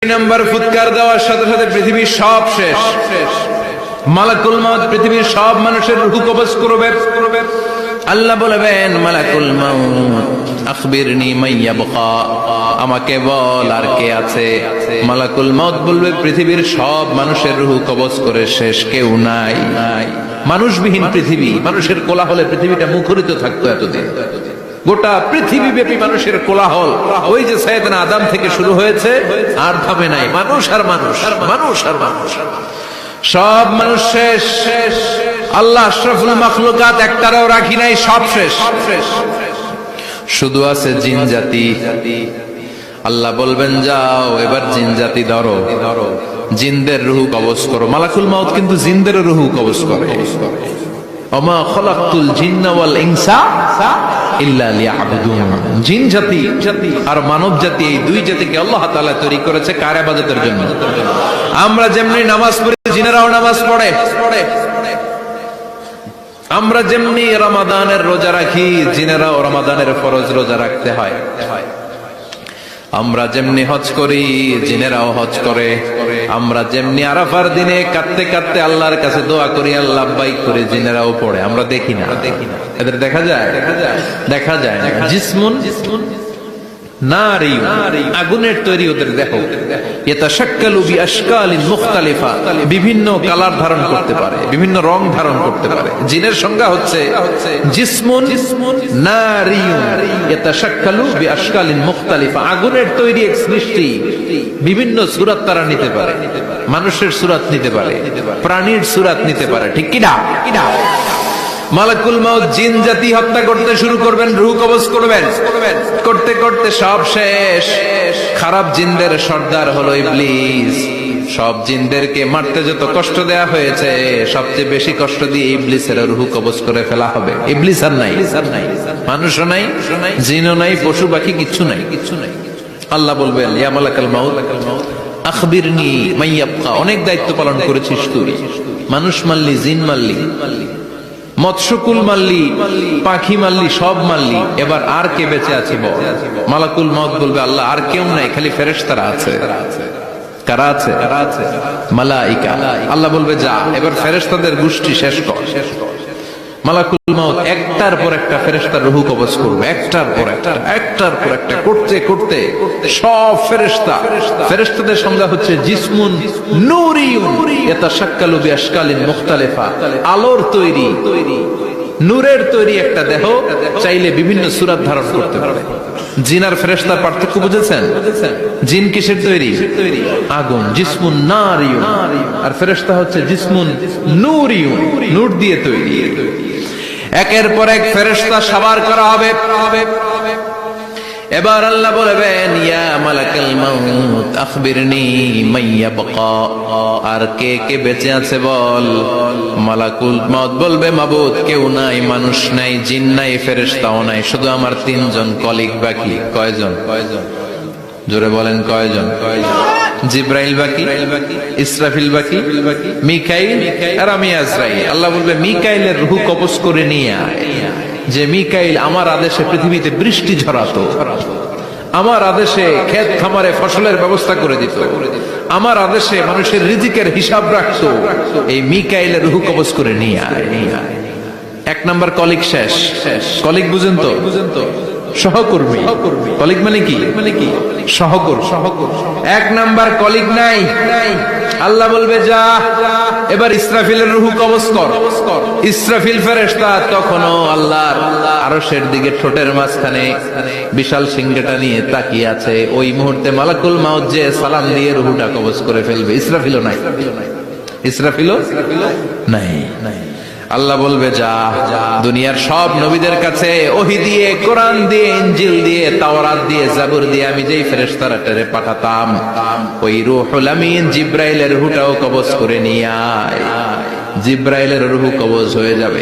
Number ফুৎকার দেওয়ার সাথে সাথে পৃথিবীর সব শেষ। মালাকুল মউত পৃথিবীর সব মানুষের রূহ কবজ করবে। আল্লাহ বলবেন, মালাকুল মউত আখবিরনি মাইয়াবকা, আমাকে বল আর কে আছে। মালাকুল মউত বলবে, পৃথিবীর সব মানুষের রূহ কবজ করে শেষ, কেউ নাই। মানুষবিহীন পৃথিবী, মানুষের কোলাহলে পৃথিবীটা মুখরিত থাকতো এতদিন। গোটা পৃথিবী ব্যাপী মানুষের কোলাহল, ওই যে সাইয়েদনা আদম থেকে শুরু হয়েছে, আর থামে নাই। মানুষ আর মানুষ, মানুষ আর মানুষ, সব মানুষ শেষ। আল্লাহ আশরাফুল মাখলুকাত একটারও রাখি নাই, সব শেষ। শুধু আছে জিন জাতি। আল্লাহ বলবেন, যাও এবার জিন জাতি ধরো, জিনদের রূহ কবজ করো। মালাকুল মউত কিন্তু জিনদের রূহ কবজ করে। ওমা খালাকতুল জিন্না ওয়াল ইনসা ইল্লা লিয়াবুদুন। জিন জাতি আর মানব জাতি, এই দুই জাতিকে আল্লাহ তাআলা তৈরি করেছে কার ইবাদতের জন্য। আমরা যেমনি নামাজ পড়ি, জিনেরাও নামাজ পড়ে। আমরা যেমনি রমাদানের রোজা রাখি, জিনেরাও রমাদানের ফরজ রোজা রাখতে হয়। আমরা যেমনি হজ করি, জিনেরাও হজ করে। আমরা যেমনি আরাফার দিনে কাঁদতে কাঁদতে আল্লাহর কাছে দোয়া করি, আল্লাহ লাব্বাইক করে, জিনেরাও পড়ে। আমরা দেখি না, এদের দেখা যায়? দেখা যায় না। জিসমুন নারী, আগুনের তৈরি ওদের দেহ। ইয়াতাশাক্কালু বিআশকালিন মুখতালিফা, বিভিন্ন কালার ধারণ করতে পারে, বিভিন্ন রং ধারণ করতে পারে। জিনের সংজ্ঞা হচ্ছে জিসমুন নারিয়ুন ইয়াতাশাক্কালু বিআশকালিন মুখতালিফা, আগুনের তৈরি এক সৃষ্টি। বিভিন্ন সূরত তারা নিতে পারে, মানুষের সূরত নিতে পারে, প্রাণীর সূরত নিতে পারে, ঠিক কি না? মালাকুল মউত জিন জাতি হত্যা করতে শুরু করবেন, রূহ কবজ করবেন। করতে করতে সব শেষ। খারাপ জিনদের সর্দার হলো ইবলিস। সব জিনদেরকে মারতে যত কষ্ট দেয়া হয়েছে, সবচেয়ে বেশি কষ্ট দিয়ে ইবলিসের রূহ কবজ করে ফেলা হবে। ইবলিস আর নাই, মানুষও নাই, জিনও নাই, পশু পাখি কিচ্ছু নাই। আল্লাহ বলবেন, ইয়া মালাকুল মউত আখবিরনি মাইয়াবকা, অনেক দায়িত্ব পালন করেছিস তুই। মানুষ মারলি, জিন মারলি, মৎস্যকুল মারলি, পাখি মারলি, সব মারলি, এবার আর কে বেঁচে আছে বল। মালাকুল মউত বলবে, আল্লাহ আর কেউ নাই, খালি ফেরেশতারা আছে। কারা আছে? মালাইকা। আল্লাহ বলবে, যা এবার ফেরেশতাদের গোষ্ঠী শেষ কর। মালাকুল মউত একটার পর একটা ফেরেশতার রূহ কবজ করবে, একটার পর একটা, একটার পর একটা, করতে করতে সব ফেরেশতা। ফেরেশতাদের সংজ্ঞা হচ্ছে জিসমুন নূরিয়ুন ইয়াতাশাক্কালু বিআশকালিন মুখতালিফা, আলোর তৈরি, নূরের তৈরি একটা দেহ, চাইলে বিভিন্ন সূরত ধারণ করতে পারে। জিন আর ফেরেশতার পার্থক্য বুঝেছেন? জিন কিসের তৈরি? আগুন, জিসমুন নারিয়ুন। আর ফেরেশতা হচ্ছে জিসমুন নূরিয়ুন, নূর দিয়ে তৈরি। একের পর এক ফেরেশতা সাবার করা হবে। এবার আল্লাহ বলবেন, ইয়া মালাকুল মউত আখবিরনি মাইয়াবকা, আর কে কে বেঁচে আছে বল। মালাকুল মউত বলবে, মাবুদ কেউ নাই, মানুষ নাই, জিন নাই, ফেরেশতাও নাই, শুধু আমার তিনজন কলিগ বাকি। কয়জন? জোরে বলেন, কয়জন? জিব্রাইল বাকি, ইসরাফিল বাকি, মিকাইল আর আমি আজরাইল। আল্লাহ বলবে, মিকাইলের রূহ কবজ করে নিয়ে আয়। যে মিকাইল আমার আদেশে পৃথিবীতে বৃষ্টি ঝরাতো, আমার আদেশে ক্ষেত খামারে ফসলের ব্যবস্থা করে দিত, আমার আদেশে মানুষের রিজিকের হিসাব রাখতো, এই মিকাইলের রূহ কবজ করে নিয়ে আয়। এক নাম্বার কলিগ শেষ। কলিগ বুঝেন তো? সহকর্মী। কলিগ মানে কি? সহকর্মী। এক নাম্বার কলিগ নাই। আল্লাহ বলবে, যা এবার ইসরাফিলের রূহ কবজ কর। ইসরাফিল ফেরেশতা তখনও আল্লাহর আরশের দিকে ঠোঁটের মাঝখানে বিশাল সিংহটা নিয়ে তাকিয়ে আছে। ওই মুহূর্তে মালাকুল মউত যে সালাম দিয়ে রূহটা কবজ করে ফেলবে। ইসরাফিলও নাই, ইসরাফিলও নাই। আল্লাহ বলবে, যা দুনিয়ার সব নবীদের কাছে ওহী দিয়ে, কোরআন দিয়ে, ইনজিল দিয়ে, তাওরাত দিয়ে, জাবুর দিয়ে আমি যেই ফেরেশতারে পাঠাতাম, ওই রূহুল আমিন জিব্রাইলের রূহটাও কবজ করে নিয়ে আয়। জিব্রাইলের রূহ কবজ হয়ে যাবে।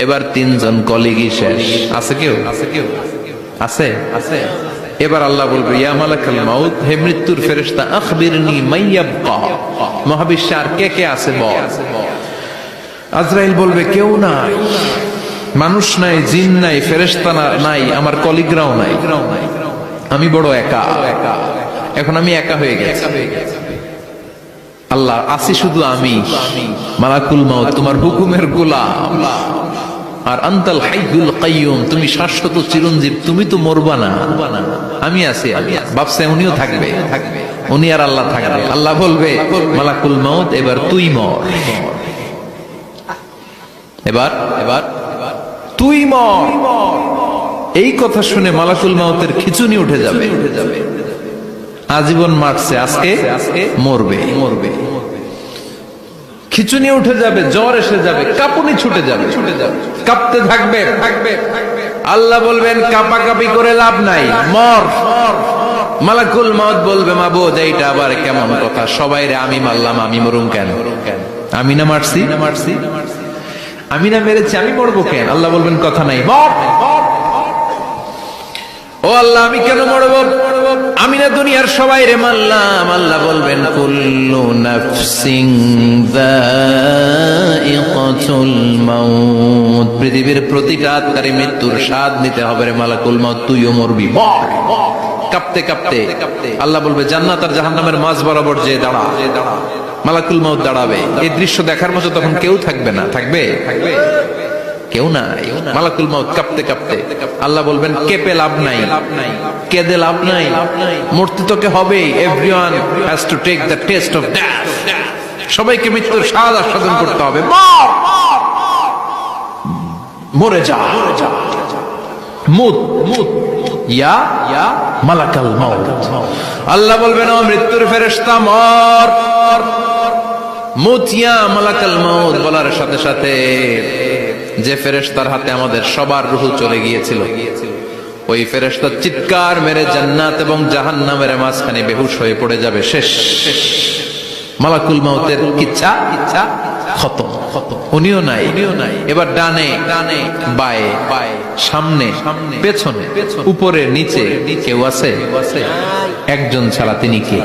এবার তিনজন কলিগই শেষ। আছে কেউ? আছে? এবার আল্লাহ বলবে, ইয়া মালাকুল মউত, হে মৃত্যুর ফেরেশতা, আখবিরনি মাইয়াবকা, মহাবিশ্বে আর কে কে আছে বল। আজরাইল বলবে, কেউ নাই, মানুষ নাই, জিন নাই, ফেরেশতা নাই, আমার কলিগরাও নাই, আমি বড় একা। এখন আমি একা হয়ে গেছি। আল্লাহ আসি শুধু আমি, মালাকুল মাউত তোমার হুকুমের গোলাম, আর আনতাল হাইয়ুল কাইয়ুম তুমি শাশ্বত চিরঞ্জীব, তুমি তো মরবা না, আমি আছি। ভাবছে উনিও থাকবে, উনি আর আল্লাহ থাকবে। আল্লাহ বলবে মালাকুল মাউত এবার তুই মর, এবার তুই মর। এই কথা শুনে মালাকুল মাউতের খিচুনি উঠে যাবে। আজীবন মারছে, আজকে মরবে। খিচুনি উঠে যাবে, জ্বর এসে যাবে, কাঁপুনি ছুটে যাবে, কাঁপতে থাকবে। আল্লাহ বলবেন কাঁপাকাঁপি করে লাভ নাই, মর। মালাকুল মাউত বলবে মাবুদ এইটা আবার কেমন কথা, সবাই রে আমি মারলাম, আমি মরুম কেন? আমি না মারছি, আমি না মেরেছি, আমি মরবো কেন? আল্লাহ বলবেন কথা নাই, মর। ও আল্লাহ আমি কেন মরবো? আমি না দুনিয়ার সবাই রে মারলাম। আল্লাহ বলবেন কুল্লু নাফসিন যায়িকাতুল মাউত, পৃথিবীর প্রতিটা আত্মারে মৃত্যুর স্বাদ নিতে হবে রে মালাকুল মাউত, তুইও মরবি। কাঁপতে কাঁপতে আল্লাহ বলবে জান্নাত আর জাহান্নামের মাঝ বরাবর যে দাঁড়া। মালাকুল মাউত দাঁড়াবে। এই দৃশ্য দেখার মতো তখন কেউ থাকবে না, থাকবে কেউ নাই। মালাকুল মাউত কাঁপতে কাঁপতে আল্লাহ বলবেন কেঁপে লাভ নাই, কেঁদে লাভ নাই, মরতে তোকে হবে। Everyone has to take the test of death, সবাইকে মৃত্যুর স্বাদ আস্বাদন করতে হবে। মরে যা, মুত ইয়া মালাকাল মাউত। আল্লাহ বলবেন ও মৃত্যুর ফেরেশতা মর, মুত ইয়া মালাকাল মাউত। বলার সাথে সাথে যে ফেরেশতার হাতে আমাদের সবার রূহ চলে গিয়েছিল, ওই ফেরেশতা চিৎকার মেরে জান্নাত এবং জাহান্নামের মাঝখানে বেহুশ হয়ে পড়ে যাবে। শেষ, মালাকুল মাউতের ইচ্ছা খতম। উনিও নাই। এবার ডানে বায়ে, সামনে পেছনে, উপরে নিচে কেউ আছে? একজন ছাড়া, তিনি কে?